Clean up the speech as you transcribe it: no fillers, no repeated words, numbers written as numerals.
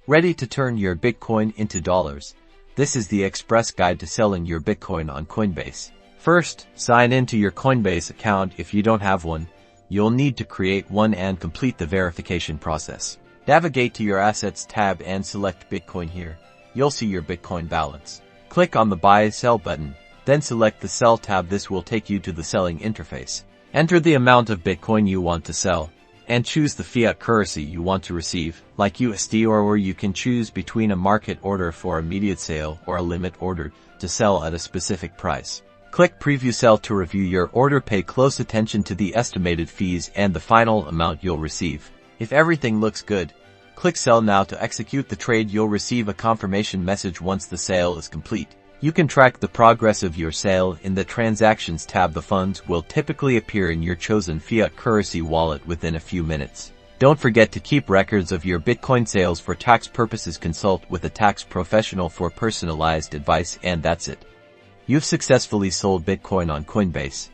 Ready to turn your Bitcoin into dollars? This is the express guide to selling your Bitcoin on Coinbase. First, sign into your Coinbase account. If you don't have one, you'll need to create one and complete the verification process. Navigate to your Assets tab and select Bitcoin here. You'll see your Bitcoin balance. Click on the Buy/Sell button, then select the Sell tab. This will take you to the selling interface. Enter the amount of Bitcoin you want to sell, and choose the fiat currency you want to receive, like USD, or you can choose between a market order for immediate sale or a limit order to sell at a specific price. Click Preview Sell to review your order. Pay close attention to the estimated fees and the final amount you'll receive. If everything looks good, click Sell now to execute the trade. You'll receive a confirmation message once the sale is complete. You can track the progress of your sale in the Transactions tab. The funds will typically appear in your chosen fiat currency wallet within a few minutes. Don't forget to keep records of your Bitcoin sales for tax purposes. Consult with a tax professional for personalized advice. And that's it. You've successfully sold Bitcoin on Coinbase.